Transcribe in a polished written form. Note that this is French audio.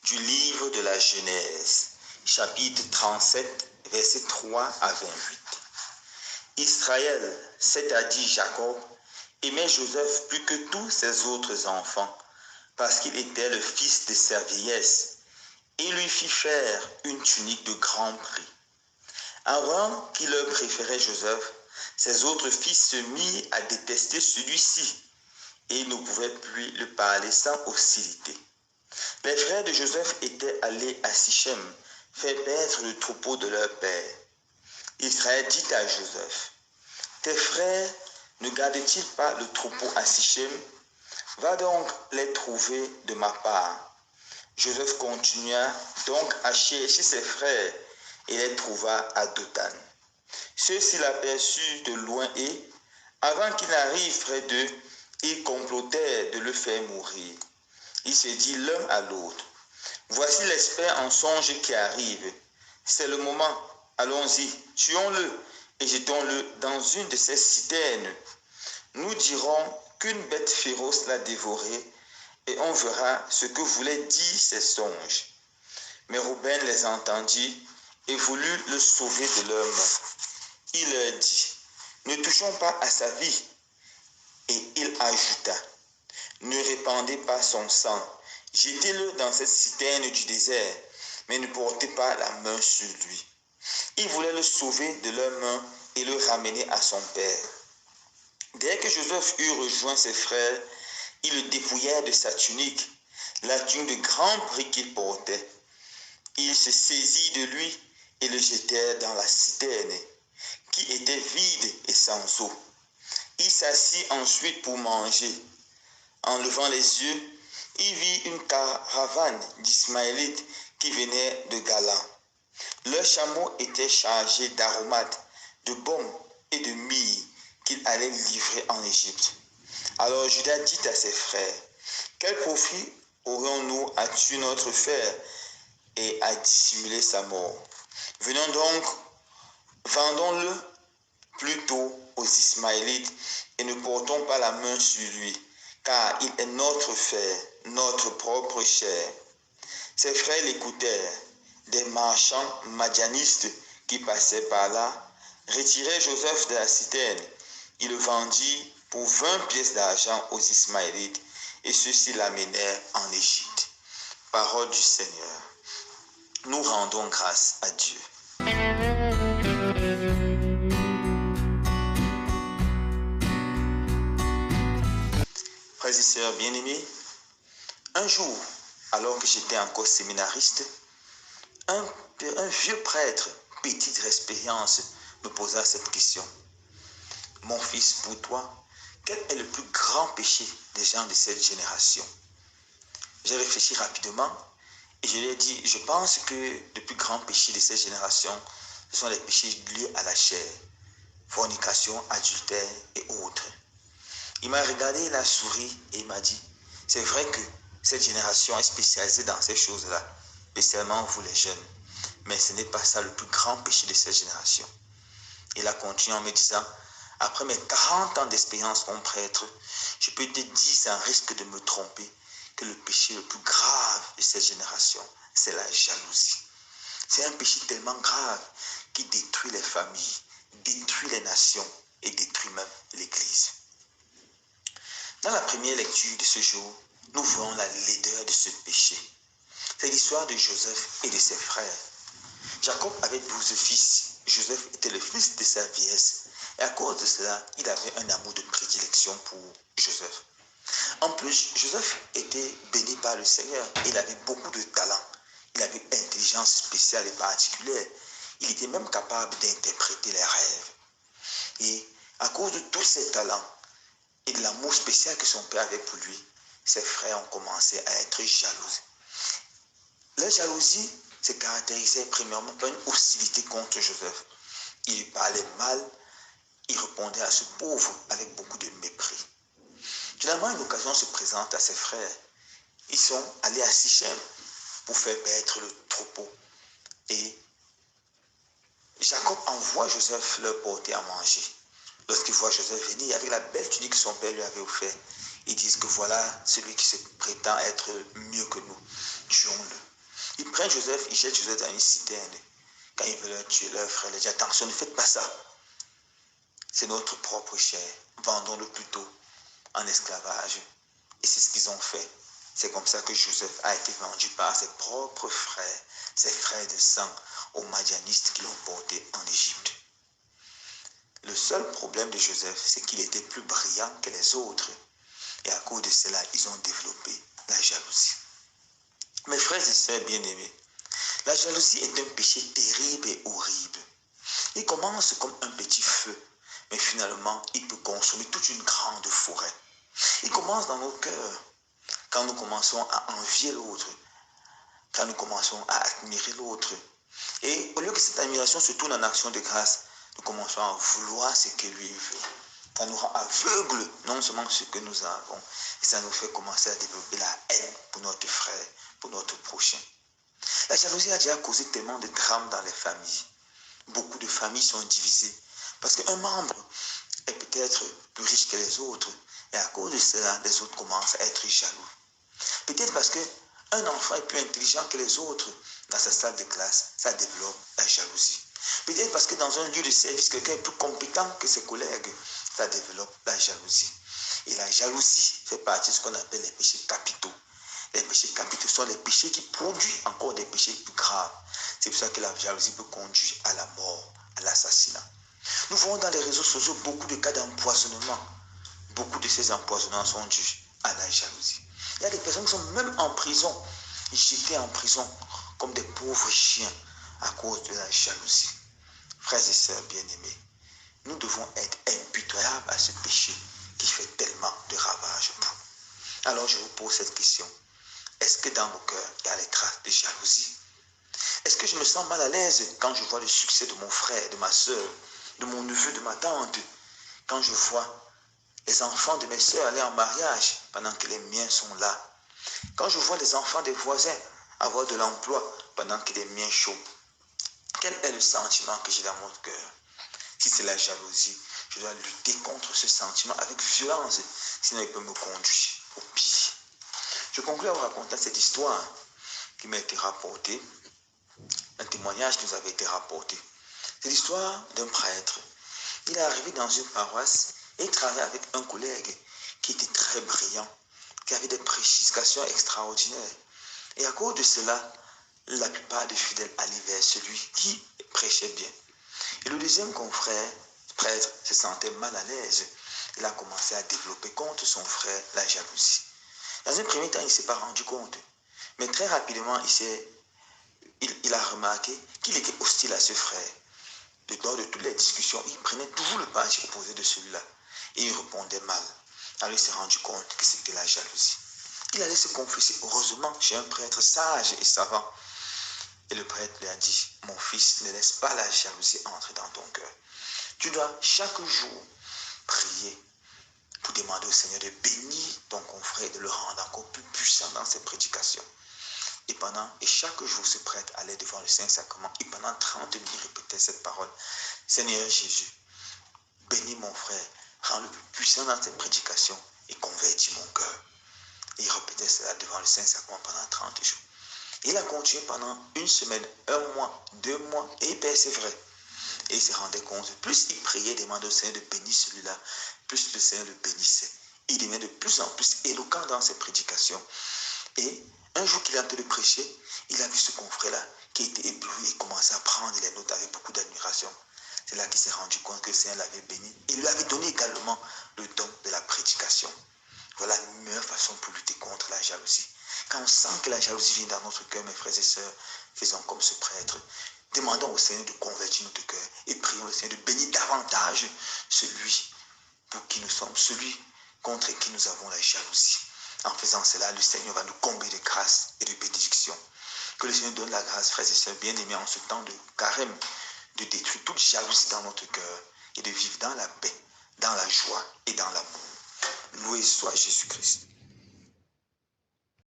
Du livre de la Genèse, chapitre 37, versets 3 à 28. Israël, c'est-à-dire Jacob, aimait Joseph plus que tous ses autres enfants, parce qu'il était le fils de sa vieillesse, et lui fit faire une tunique de grand prix. Avant qu'il leur préférait Joseph, ses autres fils se mirent à détester celui-ci, et ils ne pouvaient plus le parler sans hostilité. Les frères de Joseph étaient allés à Sichem faire paître le troupeau de leur père. Israël dit à Joseph, « Tes frères ne gardent-ils pas le troupeau à Sichem? Va donc les trouver de ma part. » Joseph continua donc à chercher ses frères et les trouva à Dothan. Ceux-ci l'aperçurent de loin et, avant qu'il n'arrive près d'eux, ils complotèrent de le faire mourir. Il se dit l'un à l'autre, « Voici l'espère en songe qui arrive. C'est le moment. Allons-y, tuons-le et jetons-le dans une de ces citernes. Nous dirons qu'une bête féroce l'a dévoré et on verra ce que voulaient dire ces songes. » Mais Ruben les entendit et voulut le sauver de leurs mains. Il leur dit, « Ne touchons pas à sa vie. » Et il ajouta, « Ne répandez pas son sang. Jetez-le dans cette citerne du désert, mais ne portez pas la main sur lui. » Ils voulaient le sauver de leurs mains et le ramener à son père. Dès que Joseph eut rejoint ses frères, ils le dépouillèrent de sa tunique, la tunique de grand prix qu'il portait. Ils se saisirent de lui et le jetèrent dans la citerne, qui était vide et sans eau. Il s'assit ensuite pour manger. En levant les yeux, il vit une caravane d'Ismaélites qui venait de Galan. Leurs chameaux étaient chargés d'aromates, de baume et de myrrhe qu'ils allaient livrer en Égypte. Alors Juda dit à ses frères, « Quel profit aurions-nous à tuer notre frère et à dissimuler sa mort? Venons donc, vendons-le plutôt aux Ismaélites et ne portons pas la main sur lui, car il est notre frère, notre propre chair. » Ses frères l'écoutèrent. Des marchands madianistes qui passaient par là retiraient Joseph de la citerne. Ils le vendirent pour 20 pièces d'argent aux Ismaélites et ceux-ci l'amenèrent en Égypte. Parole du Seigneur. Nous rendons grâce à Dieu. Frères et sœurs bien-aimés, un jour, alors que j'étais encore séminariste, un vieux prêtre, petite expérience, me posa cette question. « Mon fils, pour toi, quel est le plus grand péché des gens de cette génération ?» J'ai réfléchi rapidement et je lui ai dit, je pense que le plus grand péché de cette génération, ce sont les péchés liés à la chair, fornication, adultère et autres. Il m'a regardé, il a souri et il m'a dit, c'est vrai que cette génération est spécialisée dans ces choses-là, spécialement vous les jeunes, mais ce n'est pas ça le plus grand péché de cette génération. Il a continué en me disant, après mes 40 ans d'expérience comme prêtre, je peux te dire sans risque de me tromper que le péché le plus grave de cette génération, c'est la jalousie. C'est un péché tellement grave qui détruit les familles, détruit les nations et détruit même l'Église. Dans la première lecture de ce jour, nous voyons la laideur de ce péché. C'est l'histoire de Joseph et de ses frères. Jacob avait 12 fils. Joseph était le fils de sa vieillesse. Et à cause de cela, il avait un amour de prédilection pour Joseph. En plus, Joseph était béni par le Seigneur. Il avait beaucoup de talent. Il avait une intelligence spéciale et particulière. Il était même capable d'interpréter les rêves. Et à cause de tous ses talents et de l'amour spécial que son père avait pour lui, ses frères ont commencé à être jaloux. La jalousie se caractérisait premièrement par une hostilité contre Joseph. Il lui parlait mal, il répondait à ce pauvre avec beaucoup de mépris. Finalement, une occasion se présente à ses frères. Ils sont allés à Sichem pour faire paître le troupeau. Et Jacob envoie Joseph leur porter à manger. Lorsqu'ils voient Joseph venir avec la belle tunique que son père lui avait offerte, ils disent que voilà celui qui se prétend être mieux que nous. Tuons-le. Ils prennent Joseph, ils jettent Joseph dans une citerne. Quand ils veulent tuer leur frère, ils disent attention, ne faites pas ça. C'est notre propre chair. Vendons-le plutôt en esclavage. Et c'est ce qu'ils ont fait. C'est comme ça que Joseph a été vendu par ses propres frères, ses frères de sang, aux Madianistes qui l'ont porté en Égypte. Le seul problème de Joseph, c'est qu'il était plus brillant que les autres. Et à cause de cela, ils ont développé la jalousie. Mes frères et sœurs bien-aimés, la jalousie est un péché terrible et horrible. Il commence comme un petit feu, mais finalement, il peut consommer toute une grande forêt. Il commence dans nos cœurs, quand nous commençons à envier l'autre, quand nous commençons à admirer l'autre. Et au lieu que cette admiration se tourne en action de grâce, nous commençons à vouloir ce que lui veut. Ça nous rend aveugles, non seulement ce que nous avons, et ça nous fait commencer à développer la haine pour notre frère, pour notre prochain. La jalousie a déjà causé tellement de drames dans les familles. Beaucoup de familles sont divisées parce qu'un membre est peut-être plus riche que les autres, et à cause de cela, les autres commencent à être jaloux. Peut-être parce qu'un enfant est plus intelligent que les autres dans sa salle de classe, ça développe la jalousie. Peut-être parce que dans un lieu de service, quelqu'un est plus compétent que ses collègues, ça développe la jalousie. Et la jalousie fait partie de ce qu'on appelle les péchés capitaux. Les péchés capitaux sont les péchés qui produisent encore des péchés plus graves. C'est pour ça que la jalousie peut conduire à la mort, à l'assassinat. Nous voyons dans les réseaux sociaux beaucoup de cas d'empoisonnement. Beaucoup de ces empoisonnements sont dus à la jalousie. Il y a des personnes qui sont même en prison, jetées en prison comme des pauvres chiens à cause de la jalousie. Frères et sœurs bien-aimés, nous devons être impitoyables à ce péché qui fait tellement de ravages pour nous. Alors je vous pose cette question. Est-ce que dans nos cœurs, il y a les traces de jalousie? Est-ce que je me sens mal à l'aise quand je vois le succès de mon frère, de ma soeur, de mon neveu, de ma tante? Quand je vois les enfants de mes soeurs aller en mariage pendant que les miens sont là? Quand je vois les enfants des voisins avoir de l'emploi pendant que les miens chôment? Quel est le sentiment que j'ai dans mon cœur? Si c'est la jalousie, je dois lutter contre ce sentiment avec violence, sinon il peut me conduire au pire. Je conclue en racontant cette histoire qui m'a été rapportée, un témoignage qui nous avait été rapporté. C'est l'histoire d'un prêtre. Il est arrivé dans une paroisse et il travaillait avec un collègue qui était très brillant, qui avait des prédications extraordinaires. Et à cause de cela, la plupart des fidèles allaient vers celui qui prêchait bien. Et le deuxième confrère, prêtre, se sentait mal à l'aise. Il a commencé à développer contre son frère la jalousie. Dans un premier temps, il ne s'est pas rendu compte. Mais très rapidement, il a remarqué qu'il était hostile à ce frère. Lors de toutes les discussions, il prenait toujours le parti opposé de celui-là. Et il répondait mal. Alors il s'est rendu compte que c'était la jalousie. Il allait se confesser. Heureusement, j'ai un prêtre sage et savant. Et le prêtre lui a dit, mon fils, ne laisse pas la jalousie entrer dans ton cœur. Tu dois chaque jour prier pour demander au Seigneur de bénir ton confrère et de le rendre encore plus puissant dans ses prédications. Et chaque jour, ce prêtre allait devant le Saint-Sacrement et pendant 30 minutes, il répétait cette parole. Seigneur Jésus, bénis mon frère, rends-le plus puissant dans ses prédications et convertis mon cœur. Et il répétait cela devant le Saint-Sacrement pendant 30 jours. Il a continué pendant une semaine, 1 mois, 2 mois, et il persévérait. Et il se rendait compte, plus il priait, demandait au Seigneur de bénir celui-là, plus le Seigneur le bénissait. Il devenait de plus en plus éloquent dans ses prédications. Et un jour qu'il a en train de prêcher, il a vu ce confrère-là qui était ébloui et commençait à prendre les notes avec beaucoup d'admiration. C'est là qu'il s'est rendu compte que le Seigneur l'avait béni et lui avait donné également le don de la prédication. Voilà la meilleure façon pour lutter contre la jalousie. Quand on sent que la jalousie vient dans notre cœur, mes frères et sœurs, faisons comme ce prêtre. Demandons au Seigneur de convertir notre cœur et prions le Seigneur de bénir davantage celui pour qui nous sommes, celui contre qui nous avons la jalousie. En faisant cela, le Seigneur va nous combler de grâce et de bénédiction. Que le Seigneur donne la grâce, frères et sœurs bien-aimés, en ce temps de carême, de détruire toute jalousie dans notre cœur et de vivre dans la paix, dans la joie et dans l'amour. Loué soit Jésus-Christ.